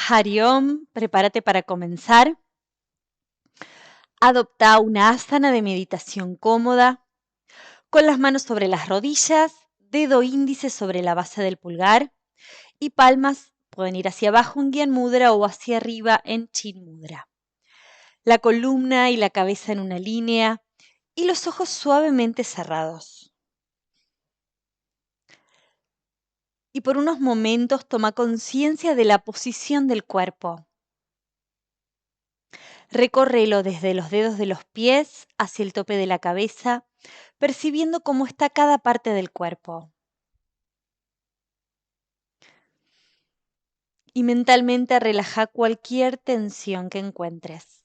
Hariom, prepárate para comenzar. Adopta una asana de meditación cómoda, con las manos sobre las rodillas, dedo índice sobre la base del pulgar y palmas pueden ir hacia abajo en Gyan Mudra o hacia arriba en Chin Mudra. La columna y la cabeza en una línea y los ojos suavemente cerrados. Y por unos momentos toma conciencia de la posición del cuerpo. Recórrelo desde los dedos de los pies hacia el tope de la cabeza, percibiendo cómo está cada parte del cuerpo. Y mentalmente relaja cualquier tensión que encuentres.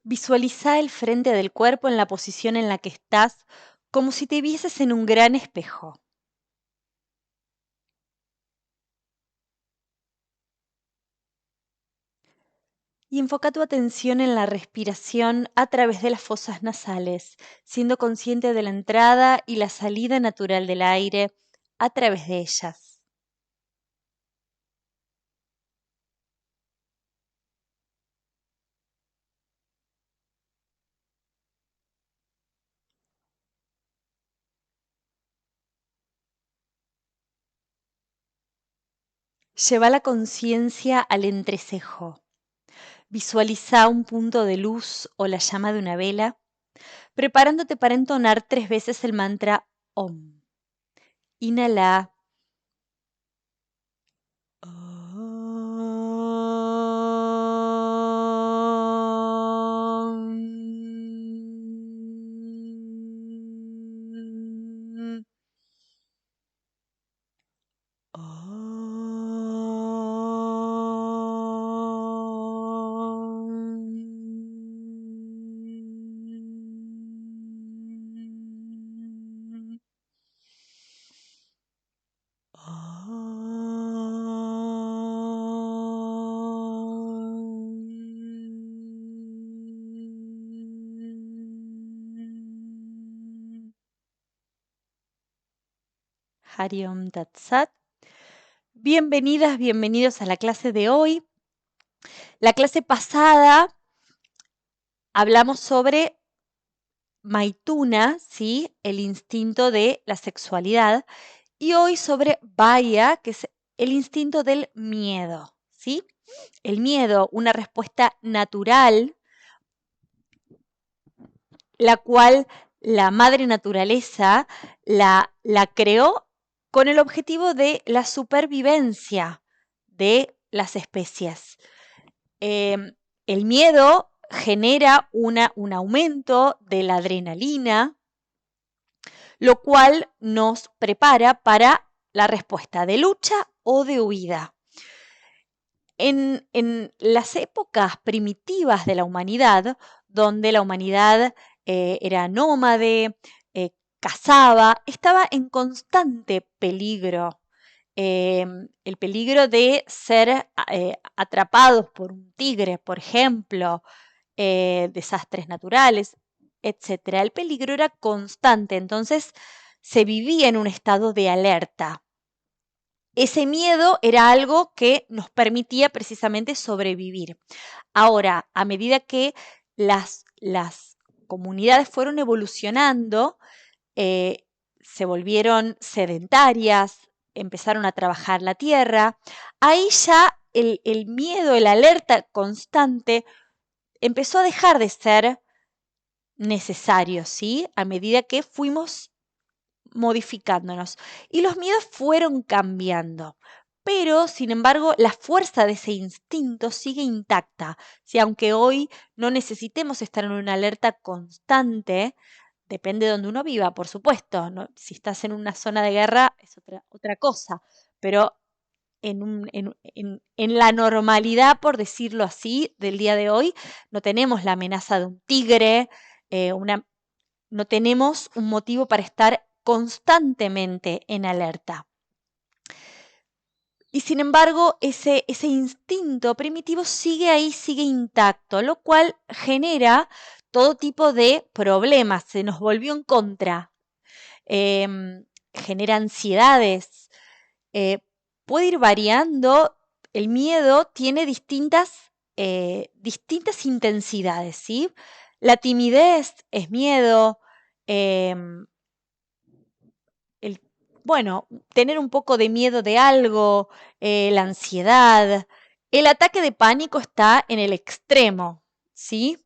Visualiza el frente del cuerpo en la posición en la que estás, como si te vieses en un gran espejo. Y enfoca tu atención en la respiración a través de las fosas nasales, siendo consciente de la entrada y la salida natural del aire a través de ellas. Lleva la conciencia al entrecejo. Visualiza un punto de luz o la llama de una vela, preparándote para entonar 3 veces el mantra Om. Inhala. Hariom Tat Sat. Bienvenidas, bienvenidos a la clase de hoy. La clase pasada hablamos sobre Maituna, ¿sí? El instinto de la sexualidad, y hoy sobre Vaya, que es el instinto del miedo, ¿sí? El miedo, una respuesta natural, la cual la madre naturaleza la creó con el objetivo de la supervivencia de las especies. El miedo genera un aumento de la adrenalina, lo cual nos prepara para la respuesta de lucha o de huida. En las épocas primitivas de la humanidad, donde la humanidad era nómade, cazaba, estaba en constante peligro. El peligro de ser atrapados por un tigre, por ejemplo, desastres naturales, etc. El peligro era constante, entonces se vivía en un estado de alerta. Ese miedo era algo que nos permitía precisamente sobrevivir. Ahora, a medida que las comunidades fueron evolucionando, se volvieron sedentarias, empezaron a trabajar la tierra, ahí ya el miedo, el alerta constante empezó a dejar de ser necesario, ¿sí? A medida que fuimos modificándonos. Y los miedos fueron cambiando. Pero, sin embargo, la fuerza de ese instinto sigue intacta. Si aunque hoy no necesitemos estar en una alerta constante, depende de donde uno viva, por supuesto, ¿no? Si estás en una zona de guerra es otra cosa, pero en la normalidad, por decirlo así, del día de hoy, no tenemos la amenaza de un tigre, no tenemos un motivo para estar constantemente en alerta. Y sin embargo, ese instinto primitivo sigue ahí, sigue intacto, lo cual genera todo tipo de problemas, se nos volvió en contra, genera ansiedades, eh, puede ir variando, el miedo tiene distintas intensidades, ¿sí? La timidez es miedo, em, el, bueno, tener un poco de miedo de algo, la ansiedad, el ataque de pánico está en el extremo, ¿sí?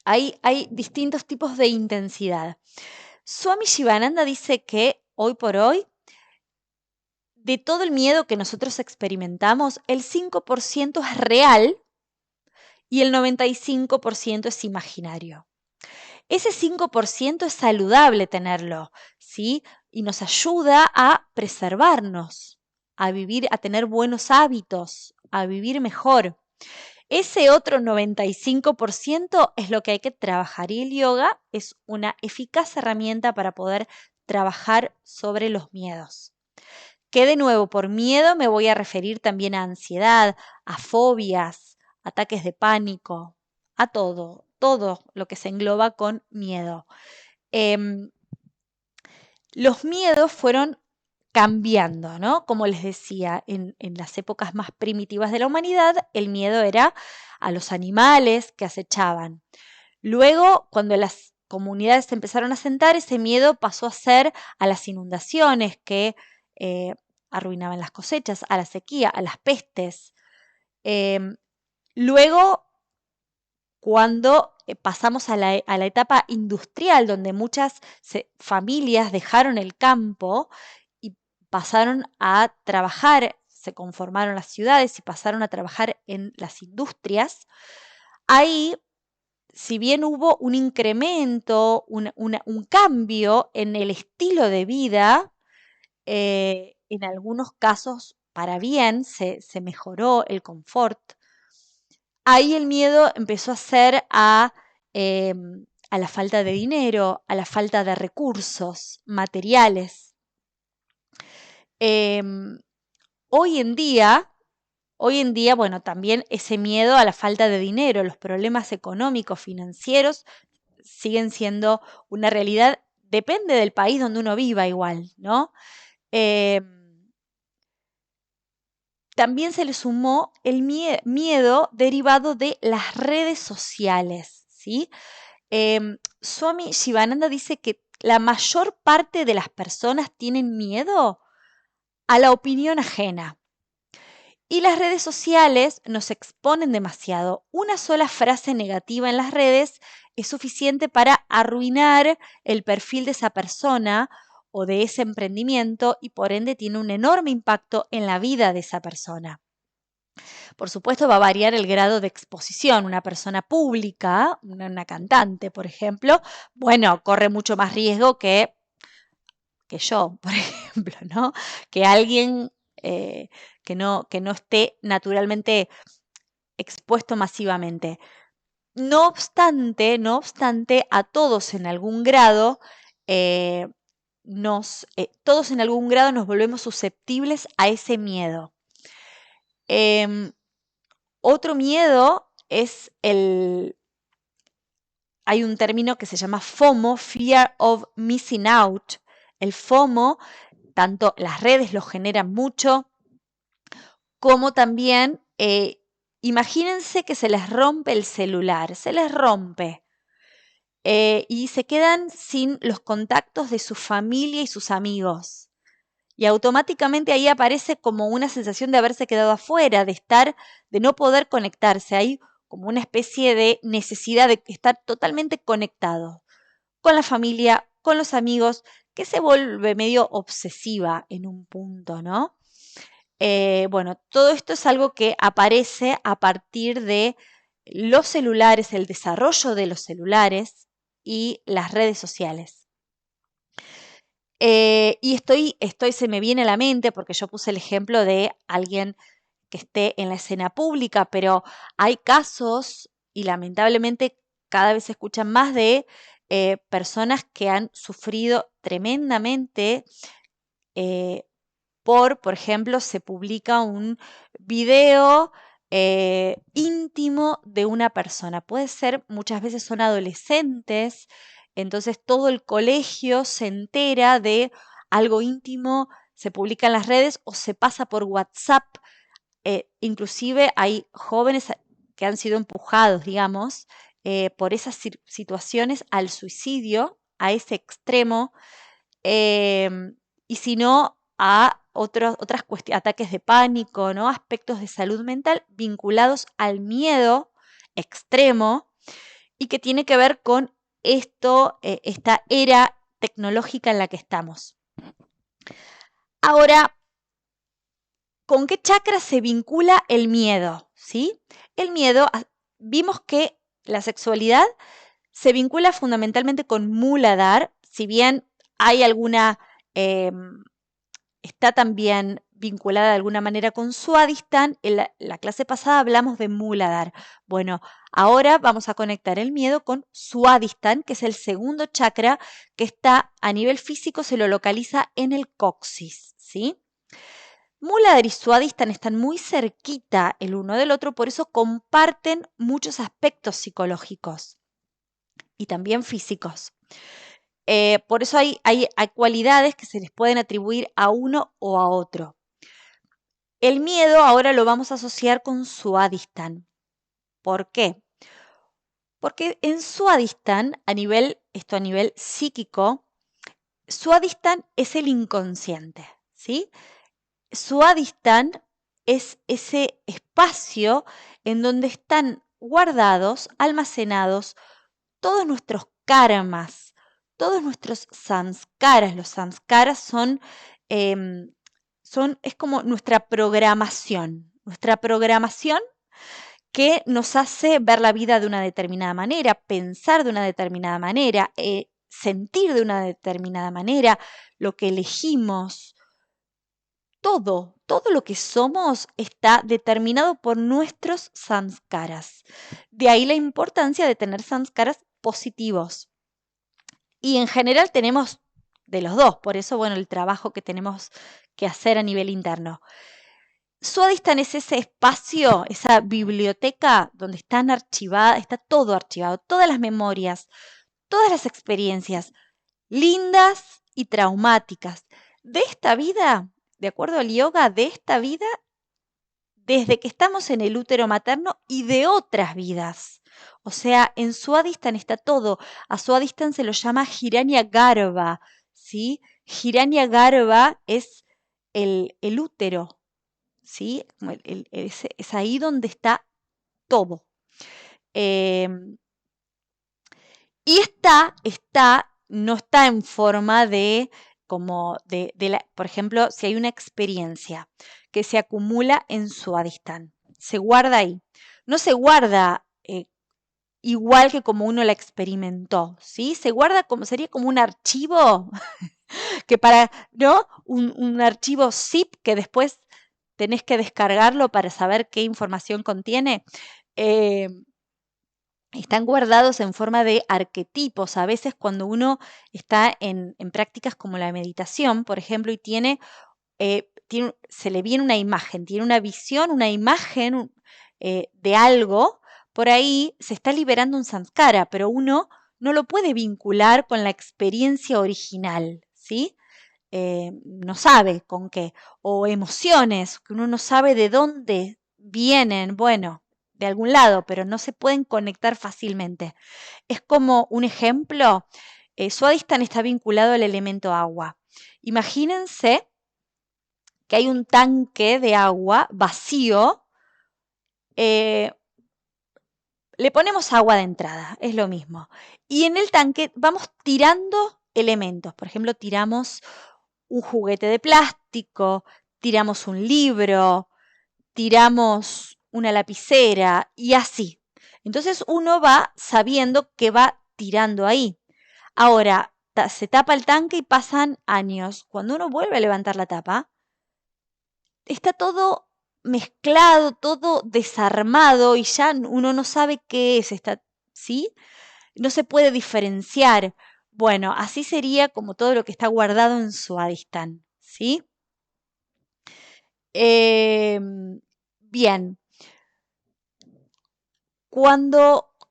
Hay distintos tipos de intensidad. Swami Shivananda dice que hoy por hoy, de todo el miedo que nosotros experimentamos, el 5% es real y el 95% es imaginario. Ese 5% es saludable tenerlo, ¿sí? Y nos ayuda a preservarnos, a vivir, a tener buenos hábitos, a vivir mejor. Ese otro 95% es lo que hay que trabajar y el yoga es una eficaz herramienta para poder trabajar sobre los miedos. Que de nuevo, por miedo me voy a referir también a ansiedad, a fobias, ataques de pánico, a todo lo que se engloba con miedo. Em, los miedos fueron cambiando, ¿no? Como les decía, en las épocas más primitivas de la humanidad, el miedo era a los animales que acechaban. Luego, cuando las comunidades se empezaron a asentar, ese miedo pasó a ser a las inundaciones que eh, arruinaban las cosechas, a la sequía, a las pestes. Luego, cuando pasamos a la etapa industrial, donde muchas familias dejaron el campo y pasaron a trabajar, se conformaron las ciudades y pasaron a trabajar en las industrias, ahí, si bien hubo un incremento, un cambio en el estilo de vida, en algunos casos para bien se mejoró el confort. Ahí el miedo empezó a ser a la falta de dinero, a la falta de recursos materiales. Em, hoy en día, bueno, también ese miedo a la falta de dinero, los problemas económicos, financieros, siguen siendo una realidad. Depende del país donde uno viva igual, ¿no? También se le sumó el miedo derivado de las redes sociales, ¿sí? Swami Shivananda dice que la mayor parte de las personas tienen miedo a la opinión ajena. Y las redes sociales nos exponen demasiado. Una sola frase negativa en las redes es suficiente para arruinar el perfil de esa persona o de ese emprendimiento y por ende tiene un enorme impacto en la vida de esa persona. Por supuesto va a variar el grado de exposición. Una persona pública, una cantante, por ejemplo, bueno, corre mucho más riesgo que yo, por ejemplo, ¿no? Que alguien que no esté naturalmente expuesto masivamente. No obstante, a todos en algún grado todos en algún grado nos volvemos susceptibles a ese miedo. Otro miedo es hay un término que se llama FOMO, Fear of Missing Out. El FOMO, tanto las redes lo generan mucho, como también, imagínense que se les rompe el celular, se les rompe, y se quedan sin los contactos de su familia y sus amigos. Y automáticamente ahí aparece como una sensación de haberse quedado afuera, de no poder conectarse. Hay como una especie de necesidad de estar totalmente conectado con la familia, con los amigos, que se vuelve medio obsesiva en un punto, ¿no? Bueno, todo esto es algo que aparece a partir de los celulares, el desarrollo de los celulares y las redes sociales. Se me viene a la mente porque yo puse el ejemplo de alguien que esté en la escena pública, pero hay casos y lamentablemente cada vez se escuchan más de personas que han sufrido tremendamente por ejemplo, se publica un video íntimo de una persona. Puede ser, muchas veces son adolescentes, entonces todo el colegio se entera de algo íntimo, se publica en las redes o se pasa por WhatsApp. Inclusive hay jóvenes que han sido empujados, digamos, por esas situaciones al suicidio, a ese extremo, y si no, a otras ataques de pánico, ¿no? Aspectos de salud mental vinculados al miedo extremo y que tiene que ver con esta era tecnológica en la que estamos. Ahora, ¿con qué chakra se vincula el miedo? ¿Sí? El miedo, vimos que la sexualidad se vincula fundamentalmente con Muladhara, si bien hay alguna, está también vinculada de alguna manera con Swadhisthana. En la clase pasada hablamos de Muladhara. Bueno, ahora vamos a conectar el miedo con Swadhisthana, que es el segundo chakra que está a nivel físico, se lo localiza en el coxis, ¿sí? Muladhara y Swadhisthana están muy cerquita el uno del otro, por eso comparten muchos aspectos psicológicos y también físicos. Por eso hay cualidades que se les pueden atribuir a uno o a otro. El miedo ahora lo vamos a asociar con Swadhisthana. ¿Por qué? Porque en Swadhisthana, a nivel psíquico, Swadhisthana es el inconsciente, ¿sí? Swadhisthana es ese espacio en donde están guardados, almacenados todos nuestros karmas, todos nuestros samskaras. Los samskaras es como nuestra programación que nos hace ver la vida de una determinada manera, pensar de una determinada manera, sentir de una determinada manera, lo que elegimos. Todo lo que somos está determinado por nuestros samskaras. De ahí la importancia de tener samskaras positivos. Y en general tenemos de los dos, por eso, bueno, el trabajo que tenemos que hacer a nivel interno. Swadhisthana es ese espacio, esa biblioteca donde están archivadas, está todo archivado, todas las memorias, todas las experiencias, lindas y traumáticas de esta vida, de acuerdo al yoga, de esta vida, desde que estamos en el útero materno y de otras vidas. O sea, en Swadhisthana está todo. A Swadhisthana se lo llama Hiranyagarbha, ¿sí? Hiranyagarbha es el útero, ¿sí? Es ahí donde está todo. Y no está en forma de, por ejemplo, si hay una experiencia que se acumula en Swadhisthana, se guarda ahí. No se guarda igual que como uno la experimentó, ¿sí? Se guarda sería como un archivo, ¿no? Un archivo zip que después tenés que descargarlo para saber qué información contiene. Están guardados en forma de arquetipos. A veces cuando uno está en prácticas como la meditación, por ejemplo, y se le viene una imagen, tiene una visión, una imagen de algo, por ahí se está liberando un samskara, pero uno no lo puede vincular con la experiencia original, ¿sí? No sabe con qué. O emociones, que uno no sabe de dónde vienen, bueno, de algún lado, pero no se pueden conectar fácilmente. Es como un ejemplo, Swadhisthana está vinculado al elemento agua. Imagínense que hay un tanque de agua vacío, le ponemos agua de entrada, es lo mismo. Y en el tanque vamos tirando elementos. Por ejemplo, tiramos un juguete de plástico, tiramos un libro, tiramos una lapicera y así. Entonces uno va sabiendo que va tirando ahí. Ahora, se tapa el tanque y pasan años. Cuando uno vuelve a levantar la tapa, está todo mezclado, todo desarmado y ya uno no sabe qué es, ¿sí? No se puede diferenciar. Bueno, así sería como todo lo que está guardado en Swadhisthana, ¿sí? Bien,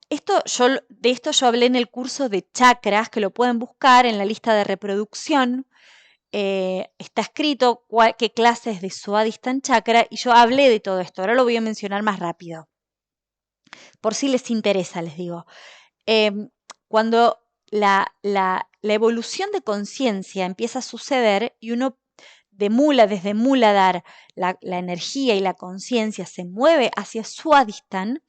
de esto yo hablé en el curso de chakras, que lo pueden buscar en la lista de reproducción. Está escrito qué clases de Swadhisthana chakra y yo hablé de todo esto. Ahora lo voy a mencionar más rápido. Por si les interesa, les digo. Cuando la evolución de conciencia empieza a suceder y uno desde Muladhara, la energía y la conciencia se mueve hacia Swadhisthana,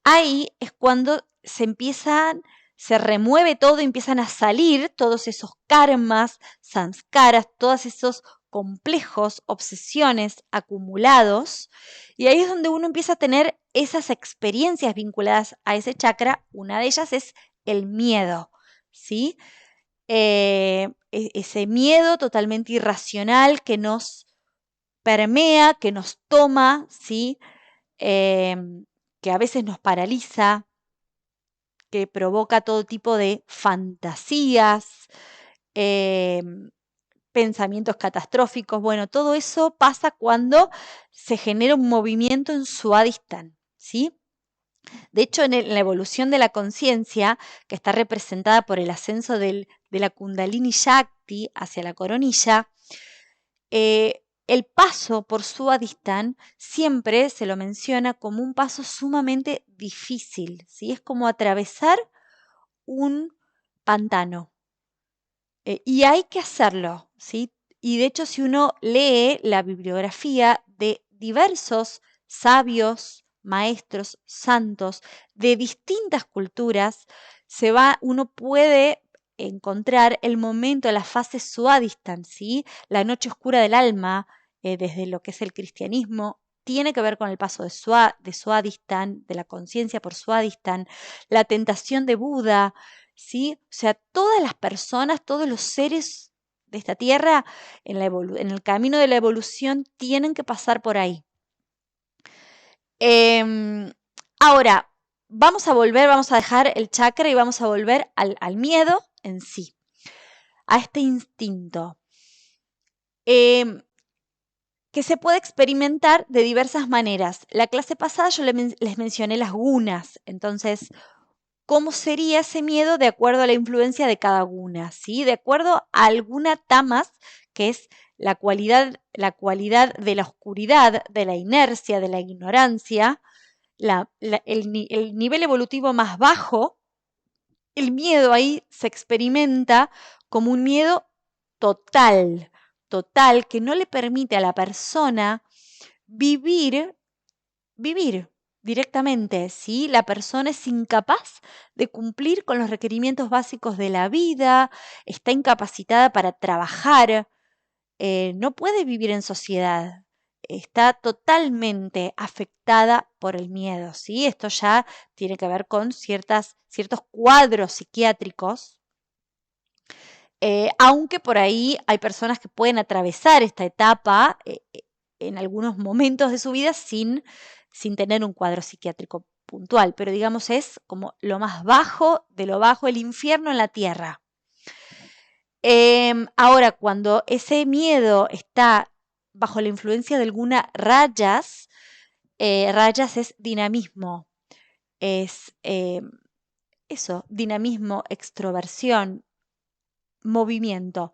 ahí es cuando se remueve todo y empiezan a salir todos esos karmas, samskaras, todos esos complejos, obsesiones acumulados, y ahí es donde uno empieza a tener esas experiencias vinculadas a ese chakra. Una de ellas es el miedo, ¿sí? Ese miedo totalmente irracional que nos permea, que nos toma, ¿sí? Que a veces nos paraliza, que provoca todo tipo de fantasías, eh, pensamientos catastróficos. Bueno, todo eso pasa cuando se genera un movimiento en Swadhisthana, ¿sí? De hecho, en la evolución de la conciencia, que está representada por el ascenso de la Kundalini Shakti hacia la coronilla, el paso por Swadhisthana siempre se lo menciona como un paso sumamente difícil, ¿sí? Es como atravesar un pantano. Y hay que hacerlo, ¿sí? Y de hecho, si uno lee la bibliografía de diversos sabios, maestros, santos de distintas culturas, uno puede encontrar el momento, la fase Swadhisthana, ¿sí? La noche oscura del alma, desde lo que es el cristianismo, tiene que ver con el paso de Swadhisthana, de la conciencia por Swadhisthana, la tentación de Buda, ¿sí? O sea, todas las personas, todos los seres de esta tierra en el camino de la evolución tienen que pasar por ahí. Ahora, vamos a dejar el chakra y vamos a volver al miedo en sí, a este instinto, que se puede experimentar de diversas maneras. La clase pasada yo les mencioné las gunas, entonces cómo sería ese miedo de acuerdo a la influencia de cada guna, ¿sí? De acuerdo a alguna tamas, que es la cualidad de la oscuridad, de la inercia, de la ignorancia, el nivel evolutivo más bajo, el miedo ahí se experimenta como un miedo total, total, que no le permite a la persona vivir directamente, ¿sí? La persona es incapaz de cumplir con los requerimientos básicos de la vida, está incapacitada para trabajar, no puede vivir en sociedad, está totalmente afectada por el miedo, ¿sí? Esto ya tiene que ver con ciertos cuadros psiquiátricos, aunque por ahí hay personas que pueden atravesar esta etapa en algunos momentos de su vida sin tener un cuadro psiquiátrico puntual, pero digamos es como lo más bajo de lo bajo, el infierno en la tierra. Ahora, cuando ese miedo está bajo la influencia de alguna rayas, rayas es dinamismo, es eso, dinamismo, extroversión, movimiento.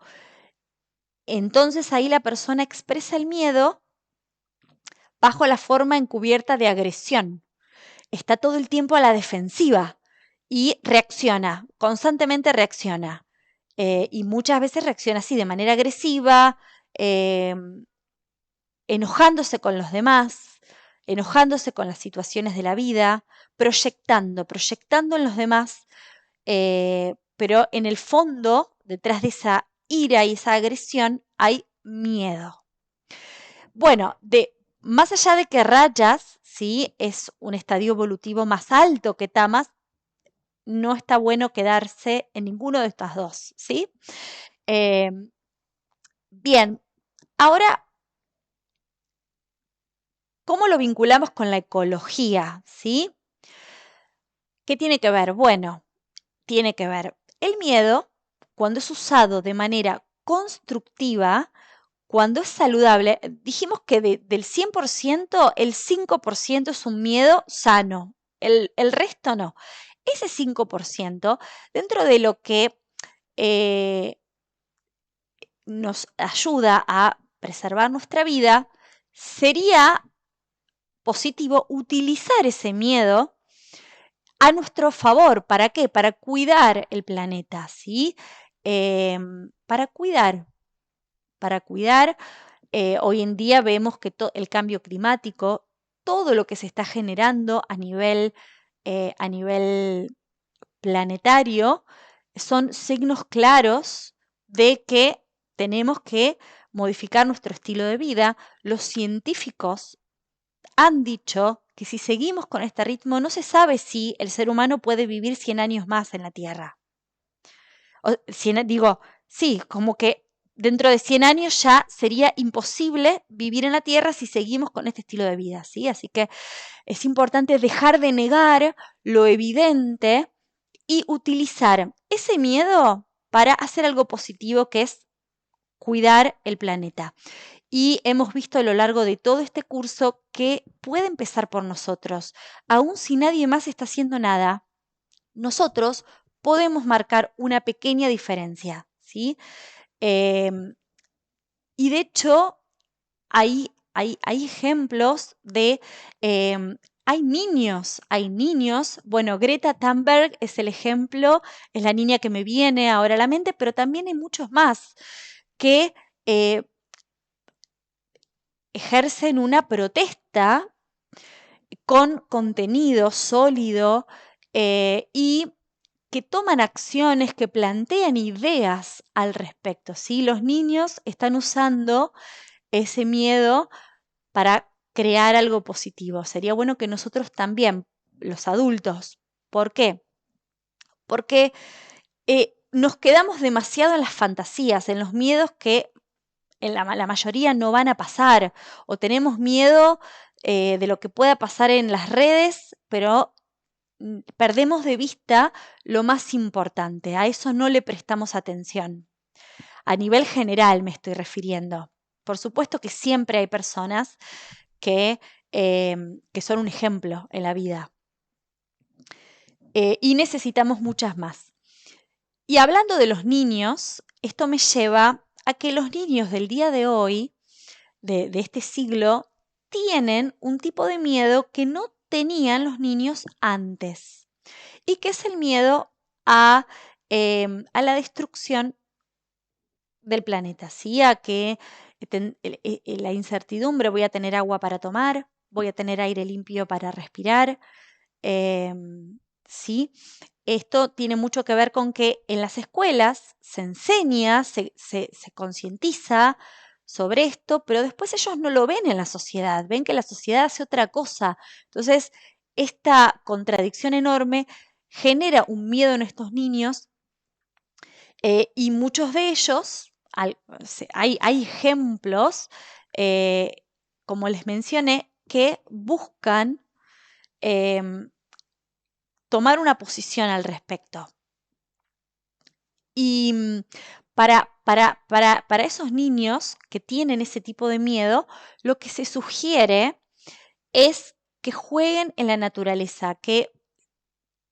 Entonces ahí la persona expresa el miedo bajo la forma encubierta de agresión. Está todo el tiempo a la defensiva y reacciona, constantemente reacciona. Y muchas veces reacciona así, de manera agresiva, eh, enojándose con los demás, enojándose con las situaciones de la vida, proyectando en los demás, pero en el fondo, detrás de esa ira y esa agresión, hay miedo. Bueno, más allá de que Rajas, ¿sí? Es un estadio evolutivo más alto que Tamas, no está bueno quedarse en ninguno de estas dos, ¿sí? Eh, bien, ahora, ¿cómo lo vinculamos con la ecología, ¿sí? ¿Qué tiene que ver? Bueno, tiene que ver el miedo, cuando es usado de manera constructiva, cuando es saludable, dijimos que del 100%, el 5% es un miedo sano, el resto no. Ese 5%, dentro de lo que nos ayuda a preservar nuestra vida, sería positivo utilizar ese miedo a nuestro favor. ¿Para qué? Para cuidar el planeta, ¿sí? Para cuidar. Hoy en día vemos que el cambio climático, todo lo que se está generando a nivel planetario, son signos claros de que tenemos que modificar nuestro estilo de vida. Los científicos han dicho que si seguimos con este ritmo, no se sabe si el ser humano puede vivir 100 años más en la Tierra. Sí, como que dentro de 100 años ya sería imposible vivir en la Tierra si seguimos con este estilo de vida, ¿sí? Así que es importante dejar de negar lo evidente y utilizar ese miedo para hacer algo positivo, que es cuidar el planeta. Y hemos visto a lo largo de todo este curso que puede empezar por nosotros. Aun si nadie más está haciendo nada, nosotros podemos marcar una pequeña diferencia, ¿sí? Y de hecho, hay ejemplos de, hay niños, bueno, Greta Thunberg es el ejemplo, es la niña que me viene ahora a la mente, pero también hay muchos más que ejercen una protesta con contenido sólido y que toman acciones, que plantean ideas al respecto, ¿sí? Los niños están usando ese miedo para crear algo positivo. Sería bueno que nosotros también, los adultos, ¿por qué? Porque nos quedamos demasiado en las fantasías, en los miedos que en la mayoría no van a pasar, o tenemos miedo de lo que pueda pasar en las redes, pero perdemos de vista lo más importante, a eso no le prestamos atención. A nivel general me estoy refiriendo. Por supuesto que siempre hay personas que, que son un ejemplo en la vida y necesitamos muchas más. Y hablando de los niños, esto me lleva a que los niños del día de hoy, de este siglo, tienen un tipo de miedo que no tenían los niños antes, y que es el miedo a la destrucción del planeta, ¿sí? A que la incertidumbre, voy a tener agua para tomar, voy a tener aire limpio para respirar, ¿sí? Esto tiene mucho que ver con que en las escuelas se enseña, se concientiza sobre esto, pero después ellos no lo ven en la sociedad, ven que la sociedad hace otra cosa. Entonces, esta contradicción enorme genera un miedo en estos niños y muchos de ellos, hay ejemplos, como les mencioné, que buscan tomar una posición al respecto. Y para esos niños que tienen ese tipo de miedo, lo que se sugiere es que jueguen en la naturaleza, que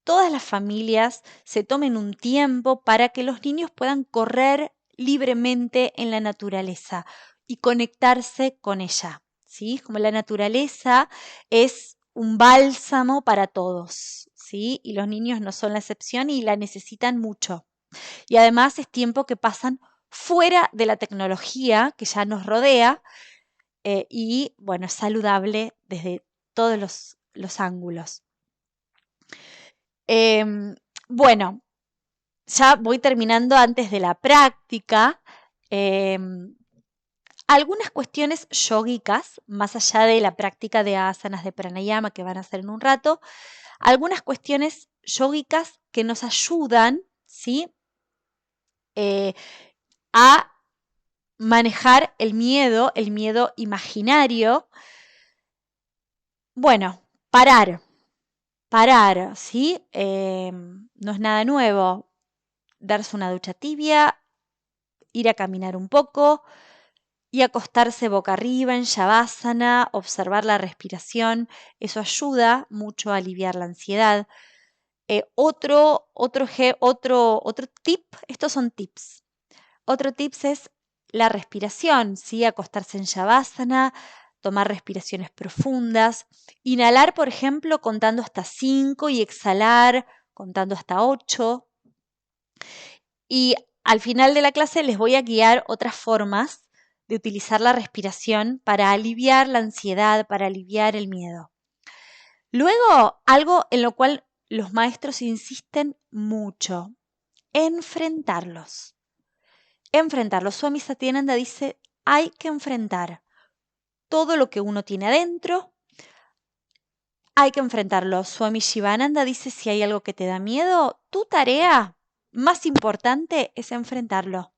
todas las familias se tomen un tiempo para que los niños puedan correr libremente en la naturaleza y conectarse con ella, ¿sí? Como la naturaleza es un bálsamo para todos, ¿sí? Y los niños no son la excepción y la necesitan mucho. Y además es tiempo que pasan fuera de la tecnología que ya nos rodea y, bueno, es saludable desde todos los ángulos. Bueno, ya voy terminando antes de la práctica. Algunas cuestiones yógicas, más allá de la práctica de asanas de pranayama que van a hacer en un rato, algunas cuestiones yógicas que nos ayudan, ¿sí? A manejar el miedo imaginario. Bueno, parar, ¿sí? No es nada nuevo. Darse una ducha tibia, ir a caminar un poco, y acostarse boca arriba en Shavasana, observar la respiración. Eso ayuda mucho a aliviar la ansiedad. Otro tip, estos son tips. Otro tips es la respiración, ¿sí? Acostarse en Shavasana, tomar respiraciones profundas, inhalar, por ejemplo, contando hasta 5 y exhalar contando hasta 8. Y al final de la clase les voy a guiar otras formas de utilizar la respiración para aliviar la ansiedad, para aliviar el miedo. Luego, algo en lo cual los maestros insisten mucho, enfrentarlos. Enfrentarlos. Swami Satyananda dice, hay que enfrentar todo lo que uno tiene adentro, hay que enfrentarlo. Swami Shivananda dice, si hay algo que te da miedo, tu tarea más importante es enfrentarlo.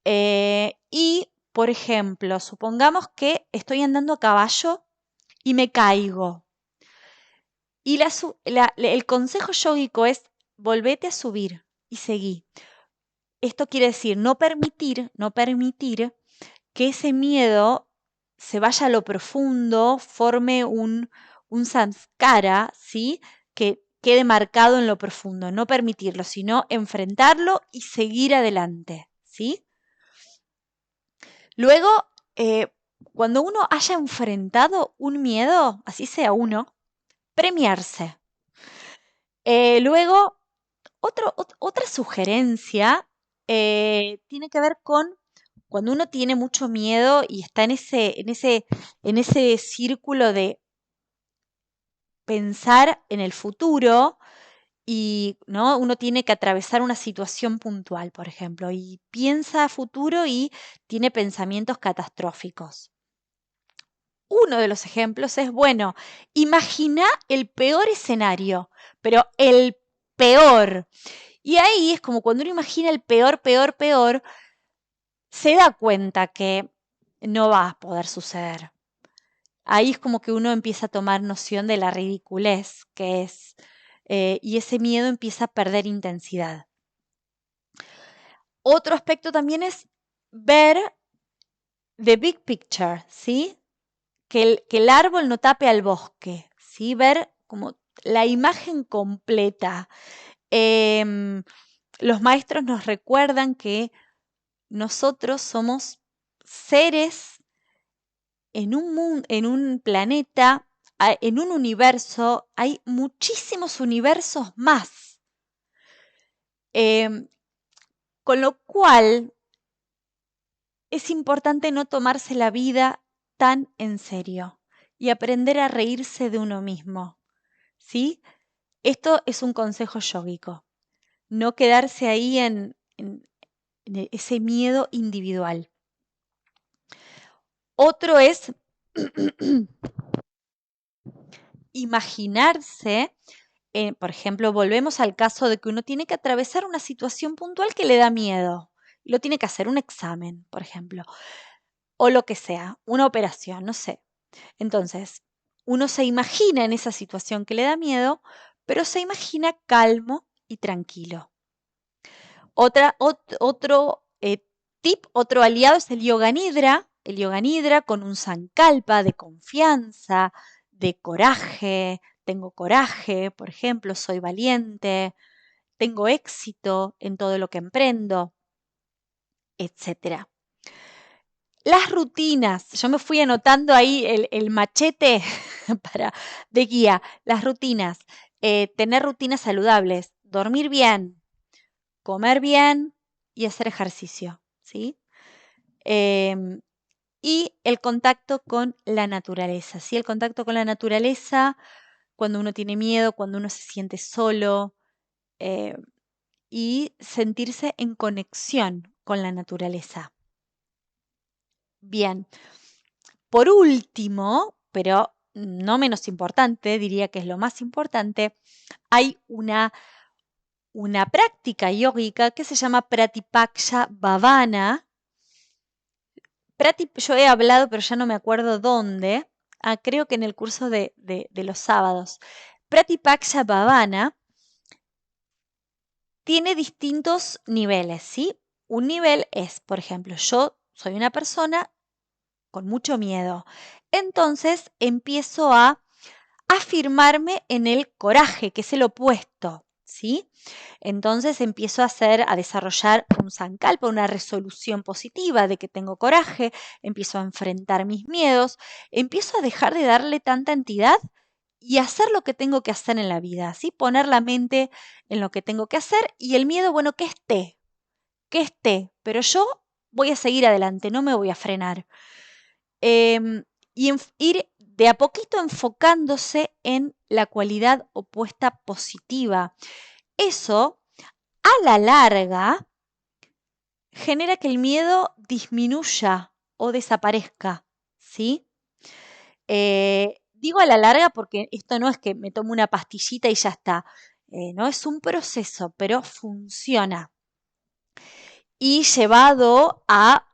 Y, por ejemplo, supongamos que estoy andando a caballo y me caigo. Y el consejo yógico es, volvete a subir y seguí. Esto quiere decir no permitir que ese miedo se vaya a lo profundo, forme un samskara, ¿sí? Que quede marcado en lo profundo. No permitirlo, sino enfrentarlo y seguir adelante, ¿sí? Luego, cuando uno haya enfrentado un miedo, así sea uno, premiarse. Luego, otra sugerencia tiene que ver con cuando uno tiene mucho miedo y está en ese círculo de pensar en el futuro y ¿no? Uno tiene que atravesar una situación puntual, por ejemplo, y piensa a futuro y tiene pensamientos catastróficos. Uno de los ejemplos es, bueno, imagina el peor escenario, pero el peor. Y ahí es como cuando uno imagina el peor, se da cuenta que no va a poder suceder. Ahí es como que uno empieza a tomar noción de la ridiculez que es, y ese miedo empieza a perder intensidad. Otro aspecto también es ver the big picture, ¿sí? Que el árbol no tape al bosque, ¿sí? Ver como la imagen completa. Los maestros nos recuerdan que nosotros somos seres en un planeta, en un universo, hay muchísimos universos más. Con lo cual, es importante no tomarse la vida tan en serio y aprender a reírse de uno mismo, ¿sí? Esto es un consejo yógico, no quedarse ahí en ese miedo individual. Otro es imaginarse, por ejemplo, volvemos al caso de que uno tiene que atravesar una situación puntual que le da miedo. Lo tiene que hacer un examen, por ejemplo, o lo que sea, una operación, no sé. Entonces, uno se imagina en esa situación que le da miedo, pero se imagina calmo y tranquilo. Otro tip, otro aliado es el yoga nidra. El yoga nidra con un sankalpa de confianza, de coraje. Tengo coraje, por ejemplo, soy valiente, tengo éxito en todo lo que emprendo, etc. Las rutinas, yo me fui anotando ahí el machete de guía. Las rutinas, tener rutinas saludables, dormir bien, comer bien y hacer ejercicio, ¿sí? Y el contacto con la naturaleza, ¿sí? El contacto con la naturaleza cuando uno tiene miedo, cuando uno se siente solo y sentirse en conexión con la naturaleza. Bien, por último, pero no menos importante, diría que es lo más importante, hay una práctica yógica que se llama Pratipaksha Bhavana. Yo he hablado, pero ya no me acuerdo dónde. Creo que en el curso de los sábados. Pratipaksha Bhavana tiene distintos niveles, ¿sí? Un nivel es, por ejemplo, yo soy una persona con mucho miedo. Entonces empiezo a afirmarme en el coraje, que es el opuesto, ¿sí? Entonces empiezo a desarrollar un sankalpa, una resolución positiva de que tengo coraje, empiezo a enfrentar mis miedos, empiezo a dejar de darle tanta entidad y hacer lo que tengo que hacer en la vida, ¿sí? Poner la mente en lo que tengo que hacer y el miedo, bueno, que esté, pero yo voy a seguir adelante, no me voy a frenar. Y ir de a poquito enfocándose en la cualidad opuesta positiva. Eso, a la larga, genera que el miedo disminuya o desaparezca, ¿sí? Digo a la larga porque esto no es que me tomo una pastillita y ya está, no es un proceso, pero funciona. Y llevado a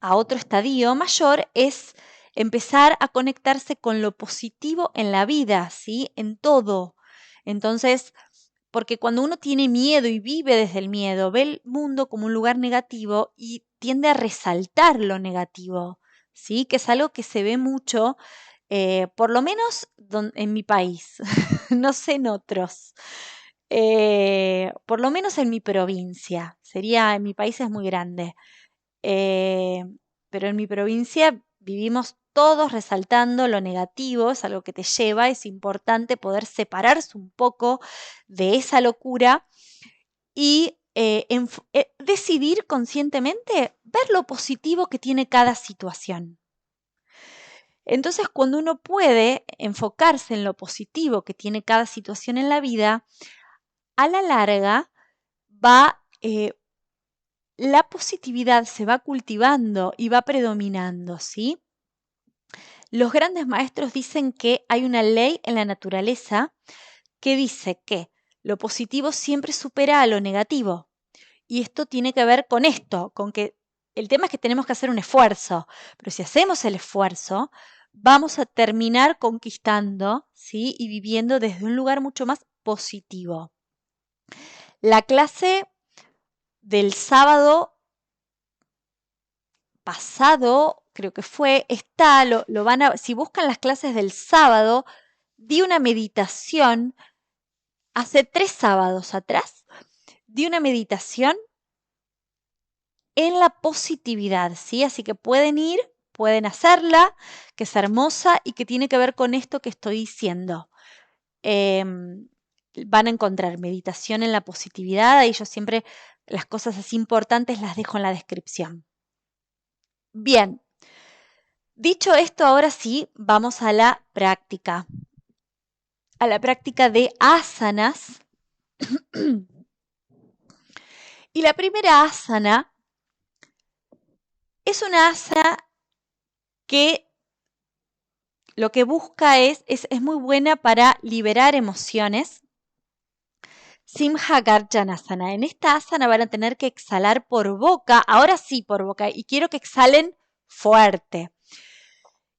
otro estadio mayor es empezar a conectarse con lo positivo en la vida, ¿sí? En todo. Entonces, porque cuando uno tiene miedo y vive desde el miedo, ve el mundo como un lugar negativo y tiende a resaltar lo negativo, ¿sí? Que es algo que se ve mucho, por lo menos en mi país, no sé en otros. Por lo menos en mi provincia, en mi país es muy grande, eh, pero en mi provincia vivimos todos resaltando lo negativo, es algo que te lleva, es importante poder separarse un poco de esa locura y decidir conscientemente ver lo positivo que tiene cada situación. Entonces, cuando uno puede enfocarse en lo positivo que tiene cada situación en la vida, a la larga la positividad se va cultivando y va predominando, ¿sí? Los grandes maestros dicen que hay una ley en la naturaleza que dice que lo positivo siempre supera a lo negativo. Y esto tiene que ver con esto, con que el tema es que tenemos que hacer un esfuerzo, pero si hacemos el esfuerzo, vamos a terminar conquistando, ¿sí? Y viviendo desde un lugar mucho más positivo. La clase del sábado pasado, creo que fue, está, si buscan las clases del sábado, di una meditación, hace 3 sábados atrás, di una meditación en la positividad, ¿sí? Así que pueden ir, pueden hacerla, que es hermosa y que tiene que ver con esto que estoy diciendo. Van a encontrar meditación en la positividad, y yo siempre las cosas así importantes las dejo en la descripción. Bien, dicho esto, ahora sí, vamos a la práctica de asanas. Y la primera asana es una asana que lo que busca es muy buena para liberar emociones. Simha Garjanasana. En esta asana van a tener que exhalar por boca, ahora sí por boca, y quiero que exhalen fuerte.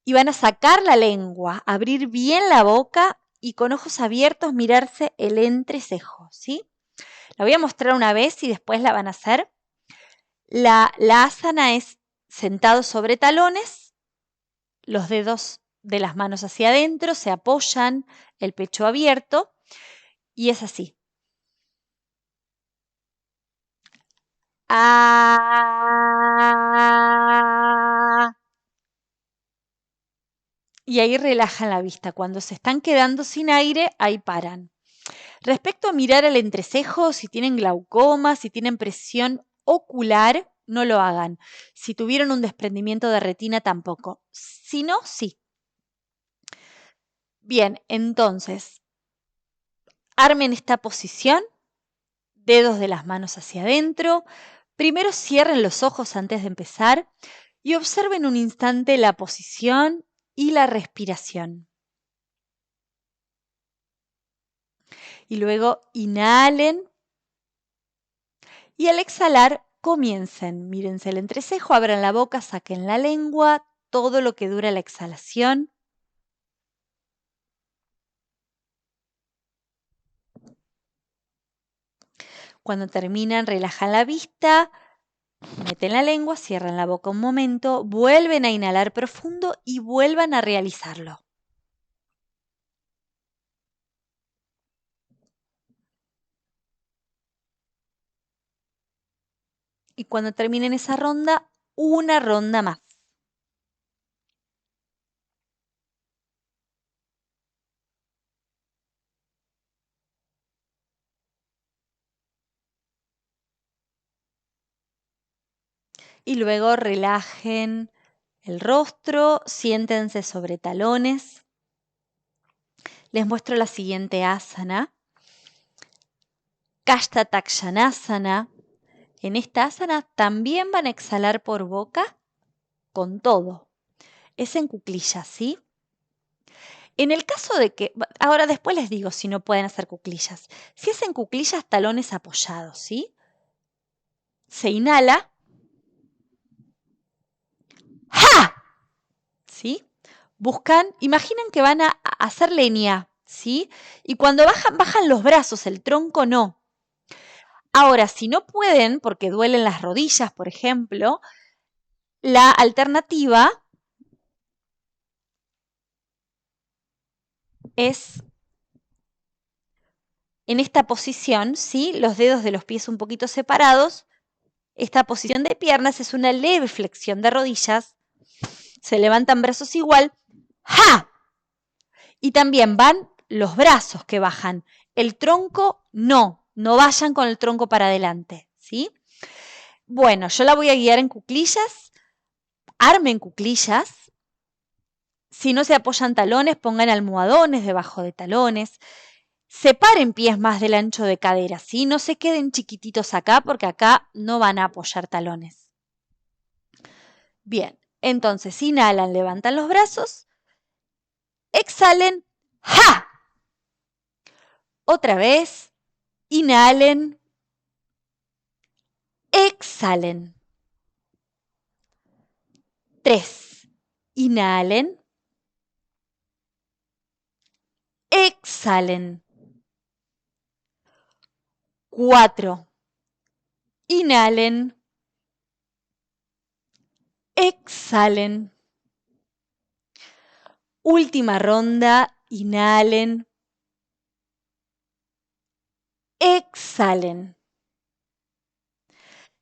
Y van a sacar la lengua, abrir bien la boca y con ojos abiertos mirarse el entrecejo, ¿sí? La voy a mostrar una vez y después la van a hacer. La asana es sentado sobre talones, los dedos de las manos hacia adentro, se apoyan, el pecho abierto y es así. Y ahí relajan la vista. Cuando se están quedando sin aire, ahí paran. Respecto a mirar el entrecejo, si tienen glaucoma, si tienen presión ocular, no lo hagan. Si tuvieron un desprendimiento de retina, tampoco. Si no, sí. Bien, entonces, armen esta posición, dedos de las manos hacia adentro. Primero cierren los ojos antes de empezar y observen un instante la posición y la respiración. Y luego inhalen y al exhalar comiencen. Mírense el entrecejo, abran la boca, saquen la lengua, todo lo que dura la exhalación. Cuando terminan, relajan la vista, Meten la lengua, cierran la boca un momento, vuelven a inhalar profundo y vuelvan a realizarlo. Y cuando terminen esa ronda, una ronda más. Y luego relajen el rostro, siéntense sobre talones. Les muestro la siguiente asana. Kashtatakshanasana. En esta asana también van a exhalar por boca con todo. Es en cuclillas, ¿sí? En el caso de que, ahora después les digo si no pueden hacer cuclillas. Si es en cuclillas, talones apoyados, ¿sí? Se inhala. ¡Ja! ¿Sí? Buscan, imaginen que van a hacer leña, ¿sí? Y cuando bajan, bajan los brazos, el tronco no. Ahora, si no pueden, porque duelen las rodillas, por ejemplo, la alternativa es en esta posición, ¿sí? Los dedos de los pies un poquito separados. Esta posición de piernas es una leve flexión de rodillas. Se levantan brazos igual. ¡Ja! Y también van los brazos que bajan. El tronco no vayan con el tronco para adelante, ¿sí? Bueno, yo la voy a guiar en cuclillas. Armen cuclillas. Si no se apoyan talones, pongan almohadones debajo de talones. Separen pies más del ancho de cadera, ¿sí? No se queden chiquititos acá porque acá no van a apoyar talones. Bien, entonces inhalan, levantan los brazos. Exhalen. ¡Ja! Otra vez. Inhalen. Exhalen. 3. Inhalen. Exhalen. 4. Inhalen. Exhalen. Última ronda. Inhalen. Exhalen.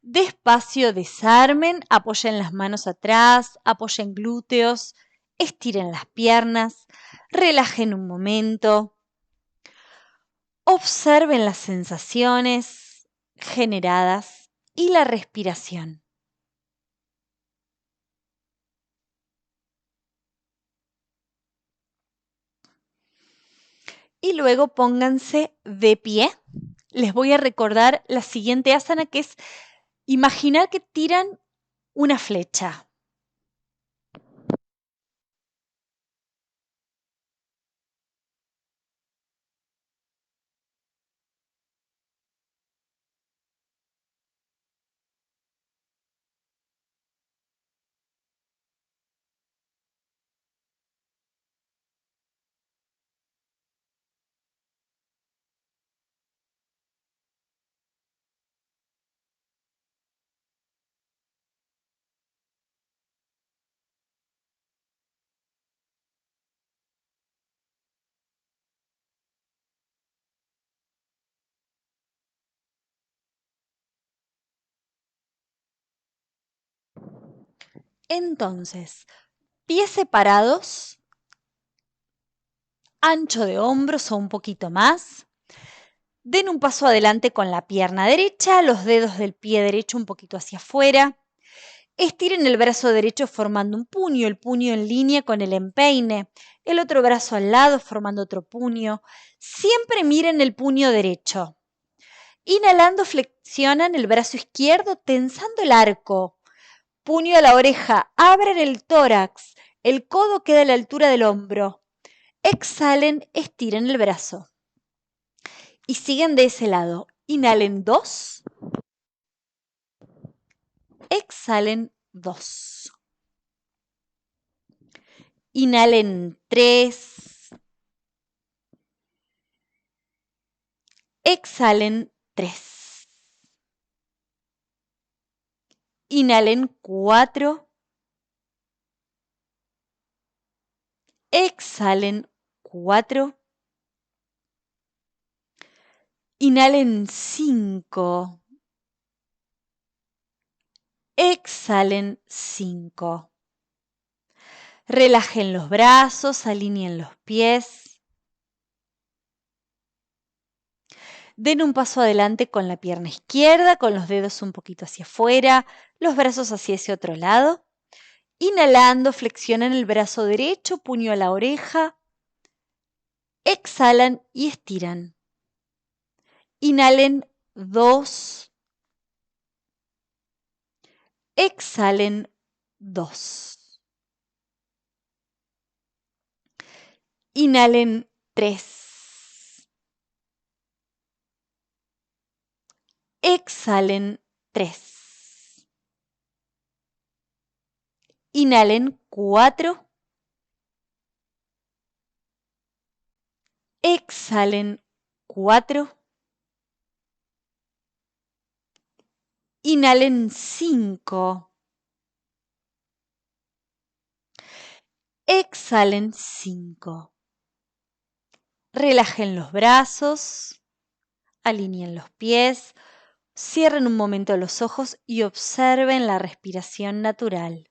Despacio desarmen, apoyen las manos atrás, apoyen glúteos, estiren las piernas, relajen un momento. Observen las sensaciones generadas y la respiración. Y luego pónganse de pie. Les voy a recordar la siguiente asana, que es imaginar que tiran una flecha. Entonces, pies separados, ancho de hombros o un poquito más. Den un paso adelante con la pierna derecha, los dedos del pie derecho un poquito hacia afuera. Estiren el brazo derecho formando un puño, el puño en línea con el empeine, el otro brazo al lado formando otro puño. Siempre miren el puño derecho. Inhalando, flexionan el brazo izquierdo tensando el arco. Puño a la oreja, abren el tórax, el codo queda a la altura del hombro. Exhalen, estiren el brazo. Y siguen de ese lado. Inhalen 2. Exhalen 2. Inhalen 3. Exhalen 3. Inhalen 4. Exhalen 4. Inhalen 5. Exhalen 5. Relajen los brazos, alineen los pies. Den un paso adelante con la pierna izquierda, con los dedos un poquito hacia afuera, los brazos hacia ese otro lado. Inhalando, flexionan el brazo derecho, puño a la oreja. Exhalan y estiran. Inhalen 2. Exhalen 2. Inhalen 3. Exhalen 3. Inhalen 4. Exhalen 4. Inhalen 5. Exhalen 5. Relajen los brazos, alineen los pies, cierren un momento los ojos y observen la respiración natural.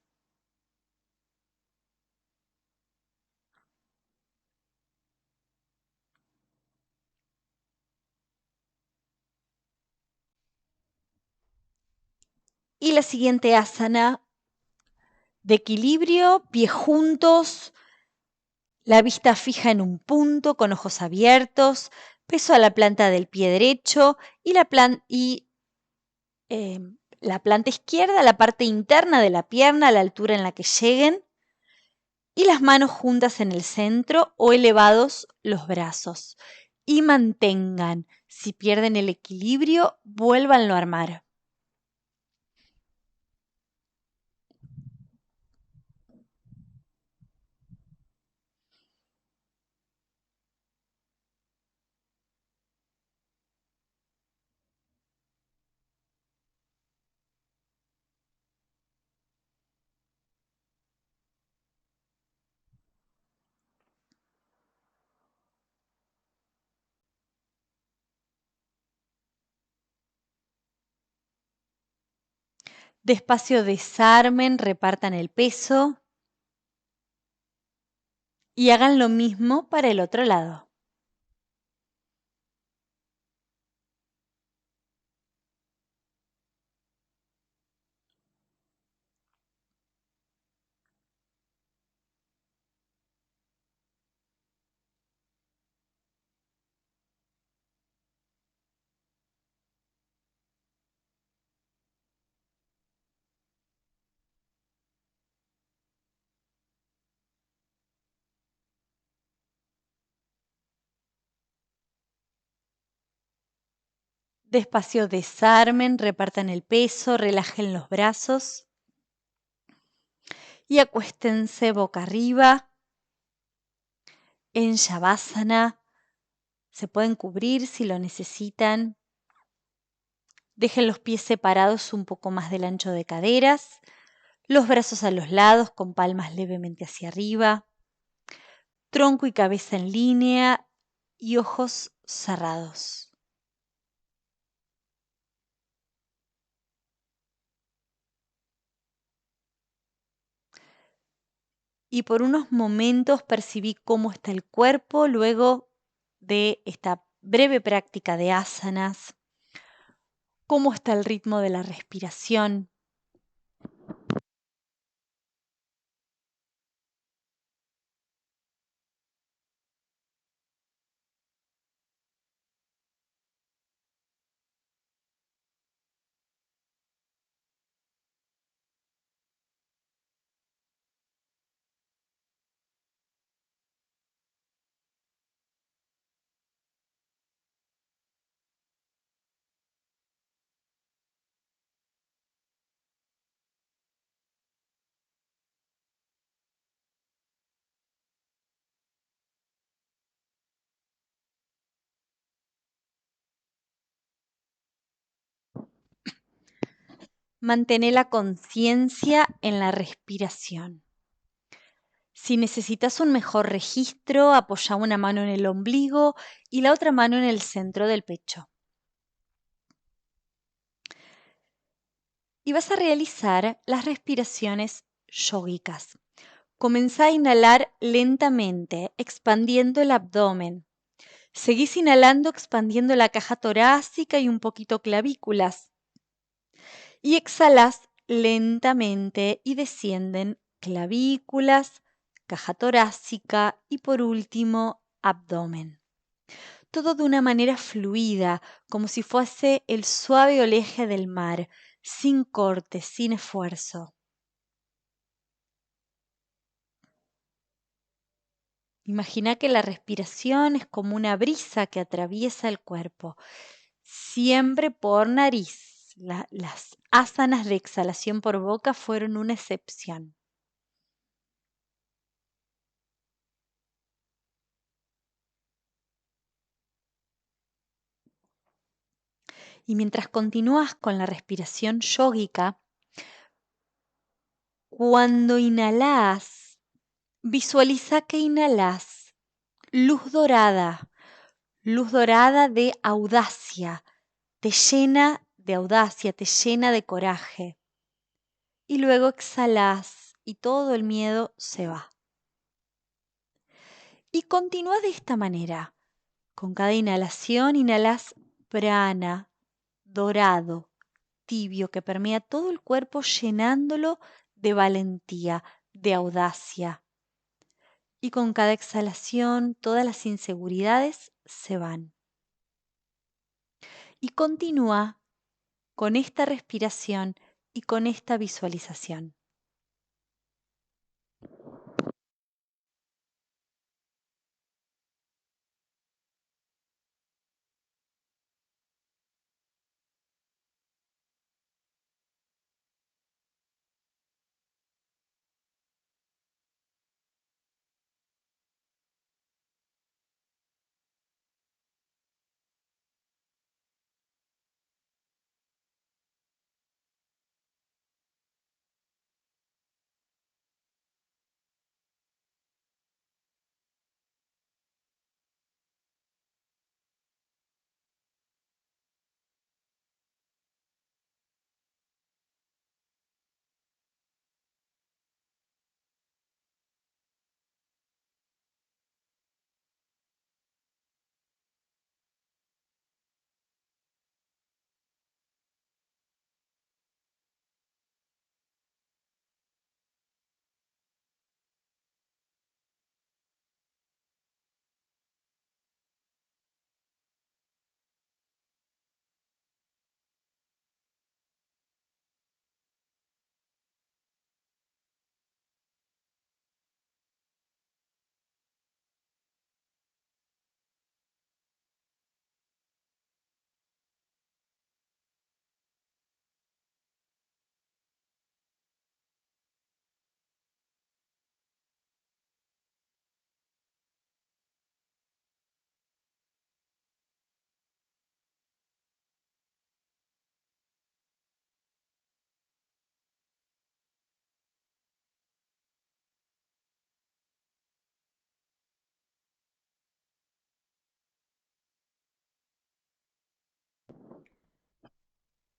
Y la siguiente asana de equilibrio, pies juntos, la vista fija en un punto con ojos abiertos, peso a la planta del pie derecho y la planta izquierda, la parte interna de la pierna a la altura en la que lleguen y las manos juntas en el centro o elevados los brazos. Y mantengan, si pierden el equilibrio, vuélvanlo a armar. Despacio desarmen, repartan el peso y hagan lo mismo para el otro lado. Despacio desarmen, repartan el peso, relajen los brazos y acuéstense boca arriba en Shavasana. Se pueden cubrir si lo necesitan. Dejen los pies separados un poco más del ancho de caderas, los brazos a los lados con palmas levemente hacia arriba, tronco y cabeza en línea y ojos cerrados. Y por unos momentos percibí cómo está el cuerpo luego de esta breve práctica de asanas, cómo está el ritmo de la respiración. Mantén la conciencia en la respiración. Si necesitas un mejor registro, apoya una mano en el ombligo y la otra mano en el centro del pecho. Y vas a realizar las respiraciones yógicas. Comenzá a inhalar lentamente, expandiendo el abdomen. Seguís inhalando, expandiendo la caja torácica y un poquito clavículas. Y exhalás lentamente y descienden clavículas, caja torácica y por último abdomen. Todo de una manera fluida, como si fuese el suave oleaje del mar, sin corte, sin esfuerzo. Imagina que la respiración es como una brisa que atraviesa el cuerpo, siempre por nariz. Las asanas de exhalación por boca fueron una excepción. Y mientras continúas con la respiración yógica, cuando inhalás, visualiza que inhalás luz dorada de audacia, te llena de audacia, te llena de coraje. Y luego exhalás y todo el miedo se va. Y continúa de esta manera. Con cada inhalación inhalas prana, dorado, tibio, que permea todo el cuerpo llenándolo de valentía, de audacia. Y con cada exhalación todas las inseguridades se van. Y continúa con esta respiración y con esta visualización.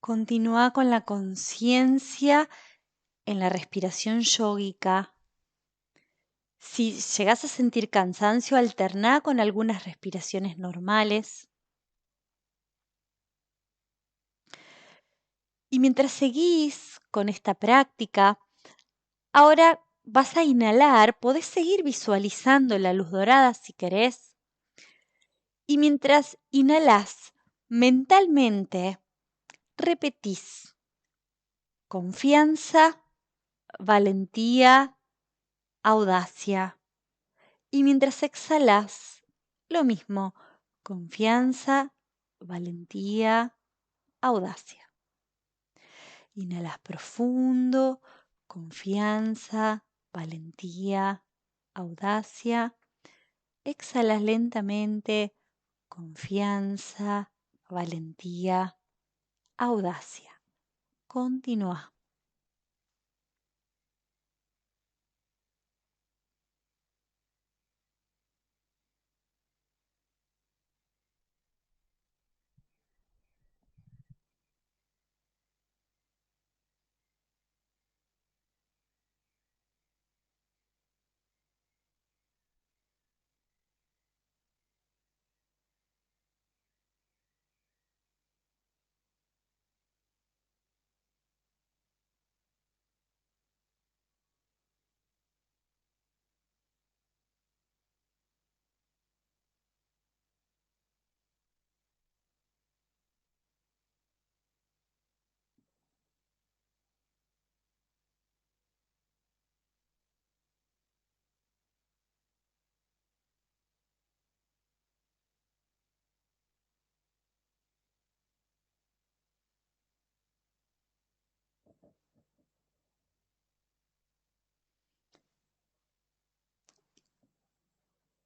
Continúa con la conciencia en la respiración yógica. Si llegas a sentir cansancio, alterná con algunas respiraciones normales. Y mientras seguís con esta práctica, ahora vas a inhalar, podés seguir visualizando la luz dorada si querés. Y mientras inhalás, mentalmente repetís confianza, valentía, audacia. Y mientras exhalás, lo mismo, confianza, valentía, audacia. Inhalas profundo, confianza, valentía, audacia. Exhalas lentamente, confianza, valentía, audacia. Continúa.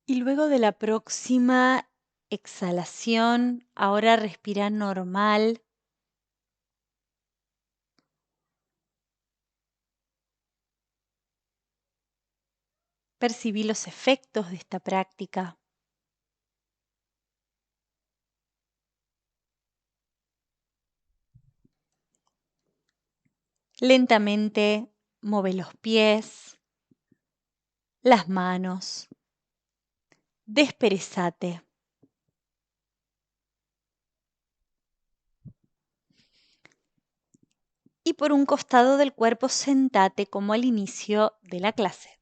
Y luego de la próxima exhalación, ahora respira normal. Percibí los efectos de esta práctica. Lentamente mueve los pies, las manos. Desperezate. Y por un costado del cuerpo sentate como al inicio de la clase.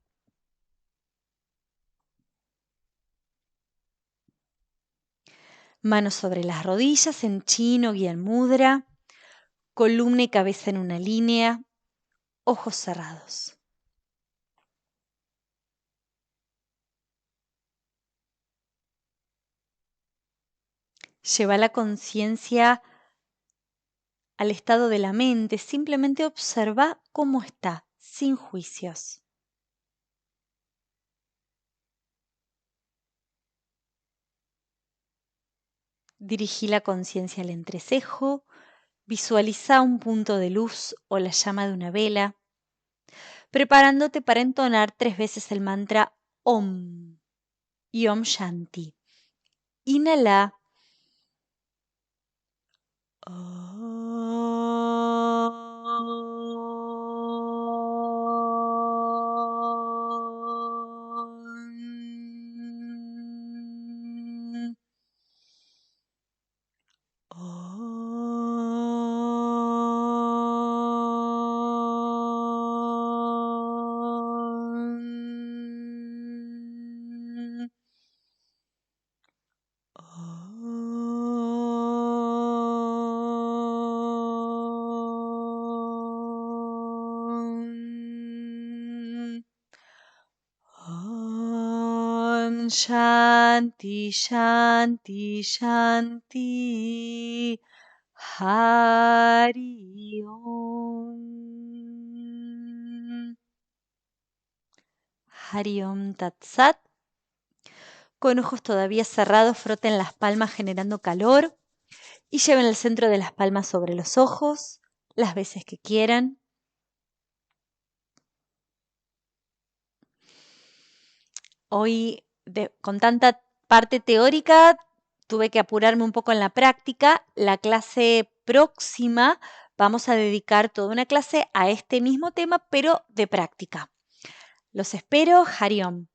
Manos sobre las rodillas en chino y en mudra. Columna y cabeza en una línea. Ojos cerrados. Lleva la conciencia al estado de la mente. Simplemente observa cómo está, sin juicios. Dirigí la conciencia al entrecejo. Visualiza un punto de luz o la llama de una vela, preparándote para entonar 3 veces el mantra Om y Om Shanti. Inhala. Shanti, Shanti, Shanti. Hari Om. Hari Om Tat Sat. Con ojos todavía cerrados, froten las palmas generando calor y lleven el centro de las palmas sobre los ojos las veces que quieran. Hoy, con tanta parte teórica, tuve que apurarme un poco en la práctica. La clase próxima vamos a dedicar toda una clase a este mismo tema, pero de práctica. Los espero. Hari Om.